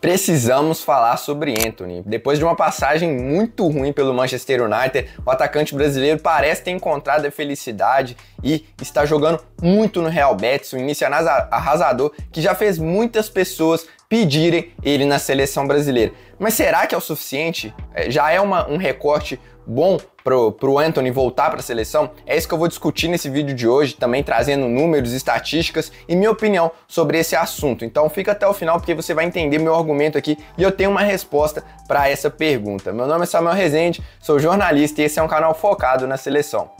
Precisamos falar sobre Antony. Depois de uma passagem muito ruim pelo Manchester United, o atacante brasileiro parece ter encontrado a felicidade e está jogando muito no Real Betis, um início arrasador que já fez muitas pessoas pedirem ele na seleção brasileira. Mas será que é o suficiente? Já é um recorte bom pro Antony voltar para a seleção? É isso que eu vou discutir nesse vídeo de hoje, também trazendo números, estatísticas e minha opinião sobre esse assunto. Então fica até o final porque você vai entender meu argumento aqui e eu tenho uma resposta para essa pergunta. Meu nome é Samuel Rezende, sou jornalista e esse é um canal focado na seleção.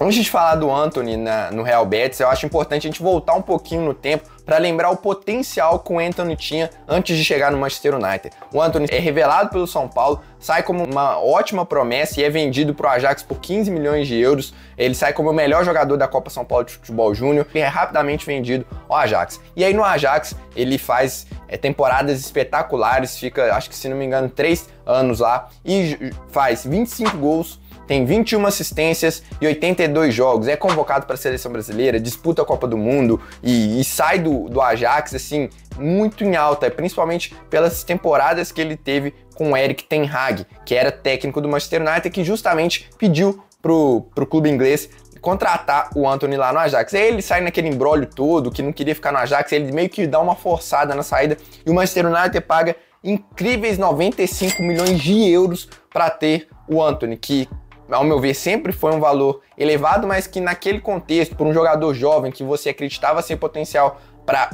Antes de falar do Antony no Real Betis, eu acho importante a gente voltar um pouquinho no tempo para lembrar o potencial que o Antony tinha antes de chegar no Manchester United. O Antony é revelado pelo São Paulo, sai como uma ótima promessa e é vendido para o Ajax por 15 milhões de euros. Ele sai como o melhor jogador da Copa São Paulo de Futebol Júnior e é rapidamente vendido ao Ajax. E aí no Ajax ele faz temporadas espetaculares, fica, acho que se não me engano, 3 anos lá e faz 25 gols, tem 21 assistências e 82 jogos, é convocado para a seleção brasileira, disputa a Copa do Mundo e sai do Ajax assim muito em alta, principalmente pelas temporadas que ele teve com o Erik ten Hag, que era técnico do Manchester United, que justamente pediu pro clube inglês contratar o Antony lá no Ajax. Aí ele sai naquele imbróglio todo, que não queria ficar no Ajax, ele meio que dá uma forçada na saída e o Manchester United paga incríveis 95 milhões de euros para ter o Antony, que ao meu ver, sempre foi um valor elevado, mas que naquele contexto, por um jogador jovem que você acreditava ser potencial para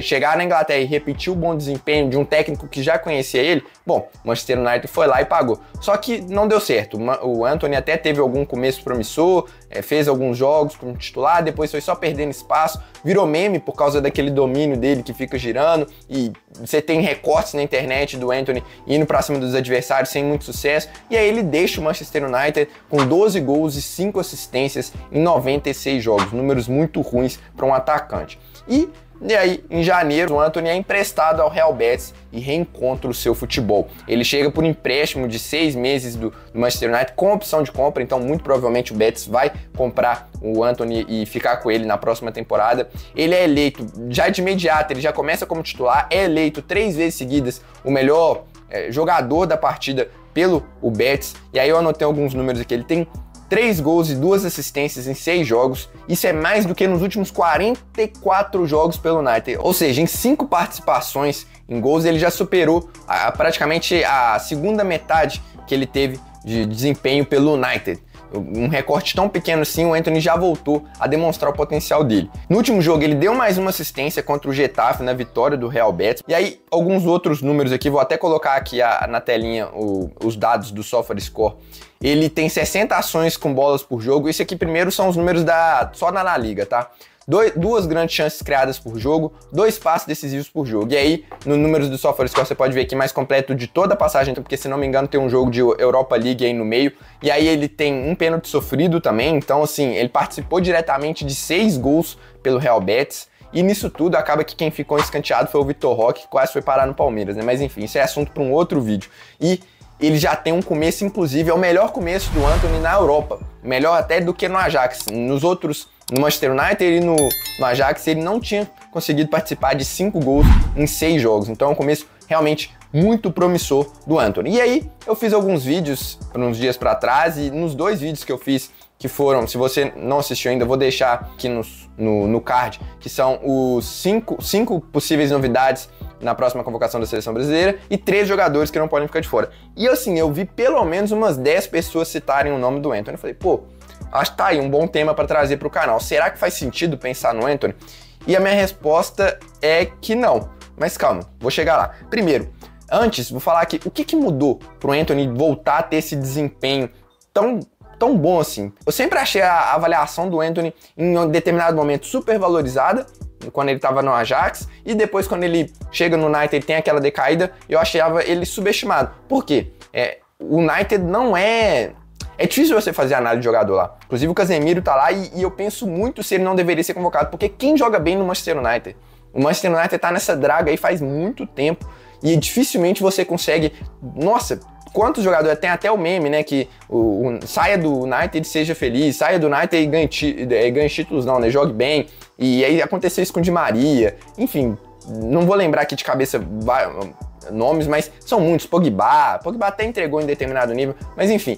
chegar na Inglaterra e repetir o bom desempenho de um técnico que já conhecia ele, bom, o Manchester United foi lá e pagou. Só que não deu certo. O Antony até teve algum começo promissor, fez alguns jogos como titular, depois foi só perdendo espaço, virou meme por causa daquele domínio dele que fica girando e você tem recortes na internet do Antony indo pra cima dos adversários sem muito sucesso, e aí ele deixa o Manchester United com 12 gols e 5 assistências em 96 jogos, números muito ruins para um atacante. E aí, em janeiro, o Antony é emprestado ao Real Betis e reencontra o seu futebol. Ele chega por empréstimo de 6 meses do Manchester United com opção de compra, então muito provavelmente o Betis vai comprar o Antony e ficar com ele na próxima temporada. Ele é eleito, já de imediato, ele já começa como titular, é eleito 3 vezes seguidas o melhor jogador da partida pelo Betis. E aí eu anotei alguns números aqui, ele tem 3 gols e 2 assistências em 6 jogos, isso é mais do que nos últimos 44 jogos pelo United, ou seja, em 5 participações em gols ele já superou praticamente a segunda metade que ele teve de desempenho pelo United. Um recorte tão pequeno assim, o Antony já voltou a demonstrar o potencial dele. No último jogo ele deu mais uma assistência contra o Getafe na vitória do Real Betis. E aí alguns outros números aqui, vou até colocar aqui na telinha os dados do SofaScore. Ele tem 60 ações com bolas por jogo. Esse aqui primeiro são os números só na La Liga, tá? 2 grandes chances criadas por jogo, 2 passes decisivos por jogo. E aí, no números do SofaScore, você pode ver aqui mais completo de toda a passagem, porque se não me engano tem um jogo de Europa League aí no meio. E aí ele tem um pênalti sofrido também, então assim, ele participou diretamente de 6 gols pelo Real Betis. E nisso tudo, acaba que quem ficou escanteado foi o Vitor Roque, que quase foi parar no Palmeiras, né? Mas enfim, isso é assunto para um outro vídeo. E ele já tem um começo, inclusive, é o melhor começo do Antony na Europa. Melhor até do que no Ajax. Nos outros, no Manchester United e no Ajax, ele não tinha conseguido participar de 5 gols em 6 jogos. Então é um começo realmente muito promissor do Antony. E aí, eu fiz alguns vídeos uns dias para trás e nos 2 vídeos que eu fiz, que foram, se você não assistiu ainda, eu vou deixar aqui no card, que são os 5 possíveis novidades na próxima convocação da seleção brasileira e 3 jogadores que não podem ficar de fora. E assim, eu vi pelo menos umas 10 pessoas citarem o nome do Antony. Eu falei, pô, acho que tá aí um bom tema para trazer para o canal. Será que faz sentido pensar no Antony? E a minha resposta é que não. Mas calma, vou chegar lá. Primeiro, antes, vou falar aqui o que mudou pro Antony voltar a ter esse desempenho tão bom assim. Eu sempre achei a avaliação do Antony em um determinado momento super valorizada, quando ele estava no Ajax, e depois quando ele chega no United e tem aquela decaída, eu achava ele subestimado. Por quê? O United não é difícil você fazer análise de jogador lá. Inclusive o Casemiro tá lá e eu penso muito se ele não deveria ser convocado, porque quem joga bem no Manchester United? O Manchester United tá nessa draga aí faz muito tempo e dificilmente você consegue... Nossa, quantos jogadores, tem até o meme, né, que saia do United e seja feliz, saia do United e ganhe títulos, não, né, jogue bem E aí aconteceu isso com o Di Maria, enfim, não vou lembrar aqui de cabeça nomes, mas são muitos. Pogba até entregou em determinado nível, mas enfim,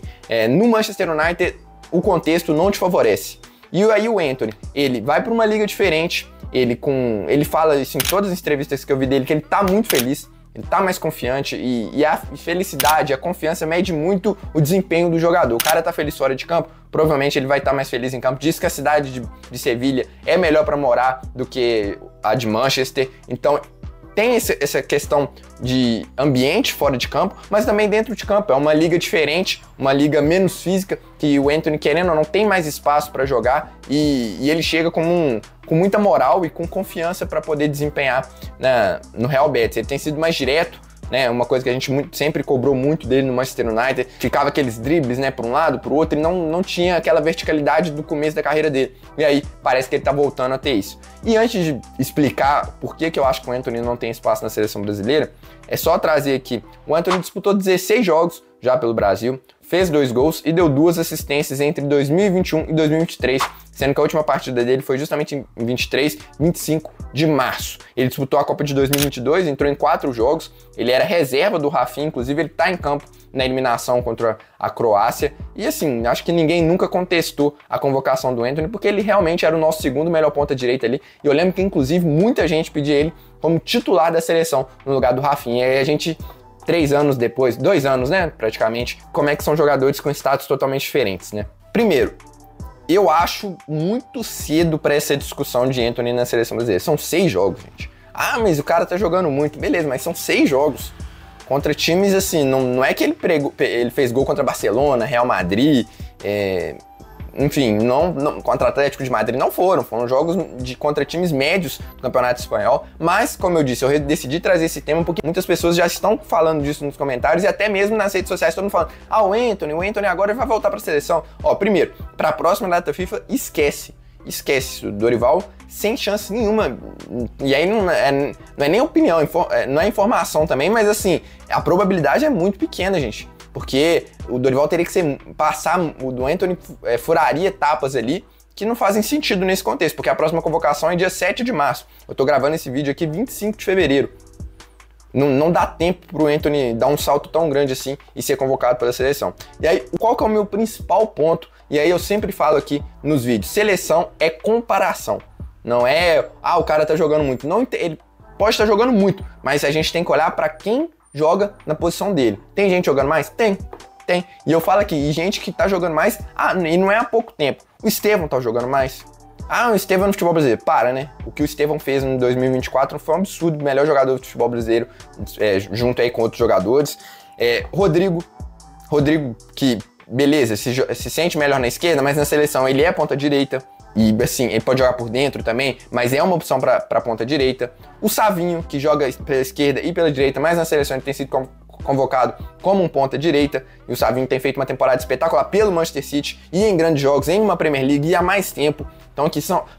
no Manchester United o contexto não te favorece. E aí o Antony, ele vai para uma liga diferente, ele fala isso em todas as entrevistas que eu vi dele, que ele tá muito feliz, ele tá mais confiante e a felicidade, a confiança mede muito o desempenho do jogador. O cara tá feliz fora de campo, provavelmente ele vai estar mais feliz em campo. Diz que a cidade de Sevilha é melhor para morar do que a de Manchester, então tem essa questão de ambiente fora de campo, mas também dentro de campo. É uma liga diferente, uma liga menos física, que o Antony, querendo ou não, tem mais espaço para jogar e ele chega com muita moral e com confiança para poder desempenhar no Real Betis. Ele tem sido mais direto, né? Uma coisa que a gente sempre cobrou muito dele no Manchester United. Ficava aqueles dribles, né, para um lado, para o outro, e não tinha aquela verticalidade do começo da carreira dele. E aí parece que ele tá voltando a ter isso. E antes de explicar por que eu acho que o Antony não tem espaço na seleção brasileira, é só trazer aqui. O Antony disputou 16 jogos já pelo Brasil, fez 2 gols e deu 2 assistências entre 2021 e 2023, sendo que a última partida dele foi justamente em 25 de março. Ele disputou a Copa de 2022, entrou em 4 jogos, ele era reserva do Rafinha, inclusive ele tá em campo na eliminação contra a Croácia, e assim, acho que ninguém nunca contestou a convocação do Antony, porque ele realmente era o nosso segundo melhor ponta-direita ali, e eu lembro que inclusive muita gente pedia ele como titular da seleção no lugar do Rafinha, e aí a gente 3 anos depois, 2 anos, né, praticamente, como é que são jogadores com status totalmente diferentes, né? Primeiro, eu acho muito cedo para essa discussão de Antony na seleção brasileira. São 6 jogos, gente. Ah, mas o cara tá jogando muito. Beleza, mas são 6 jogos. Contra times, assim, não é que ele fez gol contra Barcelona, Real Madrid, enfim, contra Atlético de Madrid não foram jogos contra times médios do Campeonato Espanhol, mas, como eu disse, eu decidi trazer esse tema porque muitas pessoas já estão falando disso nos comentários e até mesmo nas redes sociais, todo mundo falando, o Antony agora vai voltar para a seleção. Ó, primeiro, para a próxima data FIFA, esquece o Dorival sem chance nenhuma, e aí não é nem opinião, não é informação também, mas assim, a probabilidade é muito pequena, gente. Porque o Dorival teria que o do Antony furaria etapas ali que não fazem sentido nesse contexto, porque a próxima convocação é dia 7 de março. Eu tô gravando esse vídeo aqui 25 de fevereiro. Não dá tempo pro Antony dar um salto tão grande assim e ser convocado pela seleção. E aí, qual que é o meu principal ponto? E aí eu sempre falo aqui nos vídeos, seleção é comparação. Não é, o cara tá jogando muito. Não, ele pode estar jogando muito, mas a gente tem que olhar para quem joga na posição dele. Tem gente jogando mais? Tem. E eu falo aqui, gente que tá jogando mais, e não é há pouco tempo. O Estevão tá jogando mais. O Estevão no futebol brasileiro. Para, né? O que o Estevão fez em 2024 foi um absurdo, melhor jogador do futebol brasileiro, junto aí com outros jogadores. Rodrigo, que, beleza, se sente melhor na esquerda, mas na seleção ele é ponta direita. E assim, ele pode jogar por dentro também, mas é uma opção para ponta direita. O Savinho, que joga pela esquerda e pela direita, mas na seleção ele tem sido convocado como um ponta direita. E o Savinho tem feito uma temporada espetacular pelo Manchester City e em grandes jogos, em uma Premier League e há mais tempo. Então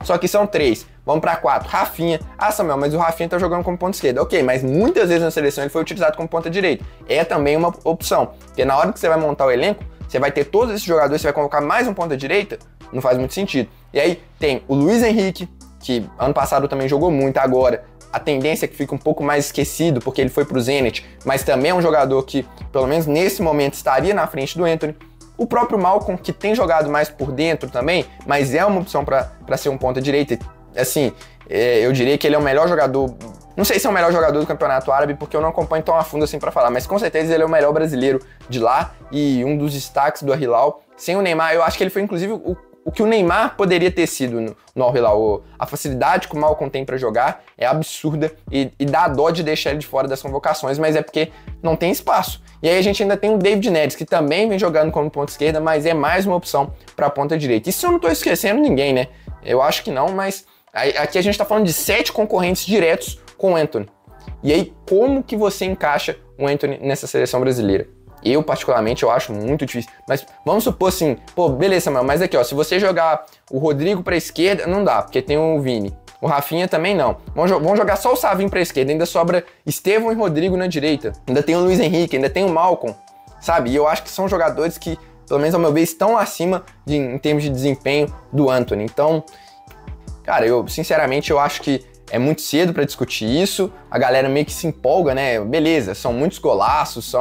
só que são 3. Vamos para 4. Rafinha. Samuel, mas o Rafinha tá jogando como ponta esquerda. Ok, mas muitas vezes na seleção ele foi utilizado como ponta direita. É também uma opção, porque na hora que você vai montar o elenco, você vai ter todos esses jogadores, você vai convocar mais um ponta direita, não faz muito sentido. E aí tem o Luiz Henrique, que ano passado também jogou muito, agora a tendência é que fica um pouco mais esquecido, porque ele foi pro Zenit, mas também é um jogador que, pelo menos nesse momento, estaria na frente do Antony. O próprio Malcom, que tem jogado mais por dentro também, mas é uma opção para ser um ponta direita. Assim, eu diria que ele é o melhor jogador, não sei se é o melhor jogador do Campeonato Árabe, porque eu não acompanho tão a fundo assim para falar, mas com certeza ele é o melhor brasileiro de lá e um dos destaques do Al-Hilal. Sem o Neymar, eu acho que ele foi inclusive o que o Neymar poderia ter sido no Al-Hilal. A facilidade que o Malcom tem para jogar é absurda e dá dó de deixar ele de fora das convocações, mas é porque não tem espaço. E aí a gente ainda tem o David Neres, que também vem jogando como ponta esquerda, mas é mais uma opção para ponta direita. Isso eu não tô esquecendo ninguém, né? Eu acho que não, mas aqui a gente tá falando de 7 concorrentes diretos com o Antony. E aí, como que você encaixa o Antony nessa seleção brasileira? Eu, particularmente, eu acho muito difícil. Mas vamos supor assim, beleza, Samuel, mas aqui, ó, se você jogar o Rodrigo pra esquerda, não dá, porque tem o Vini. O Rafinha também não. Vamos jogar só o Savinho pra esquerda, ainda sobra Estevão e Rodrigo na direita. Ainda tem o Luiz Henrique, ainda tem o Malcom, sabe? E eu acho que são jogadores que, pelo menos ao meu ver, estão acima em termos de desempenho do Antony. Então, Cara, eu sinceramente eu acho que é muito cedo para discutir isso, a galera meio que se empolga, né? Beleza, são muitos golaços,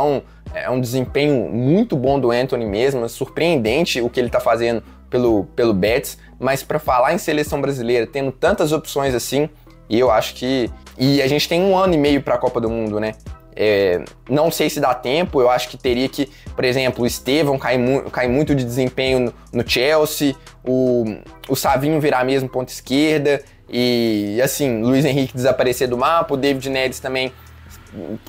é um desempenho muito bom do Antony mesmo, é surpreendente o que ele tá fazendo pelo Betis, mas para falar em seleção brasileira, tendo tantas opções assim, eu acho que... E a gente tem 1 ano e meio para a Copa do Mundo, né? Não sei se dá tempo, eu acho que teria que, por exemplo, o Estevão cai muito de desempenho no Chelsea, o Savinho virar mesmo ponta esquerda, e assim, Luiz Henrique desaparecer do mapa, o David Neres também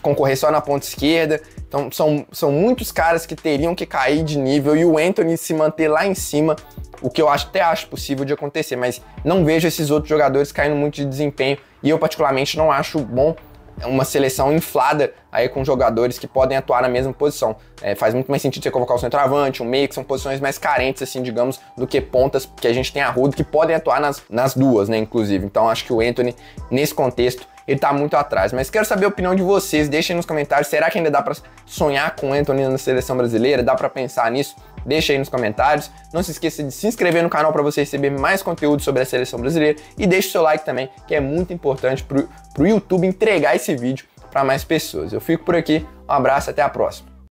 concorrer só na ponta esquerda. Então são muitos caras que teriam que cair de nível e o Antony se manter lá em cima, o que eu até acho possível de acontecer, mas não vejo esses outros jogadores caindo muito de desempenho e eu particularmente não acho bom uma seleção inflada aí com jogadores que podem atuar na mesma posição. Faz muito mais sentido você colocar o centroavante, o meio, que são posições mais carentes, assim, digamos, do que pontas, que a gente tem arrudo que podem atuar nas duas, né, inclusive. Então acho que o Antony, nesse contexto, ele tá muito atrás. Mas quero saber a opinião de vocês, deixem aí nos comentários, será que ainda dá pra sonhar com o Antony na seleção brasileira? Dá pra pensar nisso? Deixa aí nos comentários. Não se esqueça de se inscrever no canal para você receber mais conteúdo sobre a seleção brasileira e deixe o seu like também, que é muito importante pro YouTube entregar esse vídeo para mais pessoas. Eu fico por aqui, um abraço, até a próxima.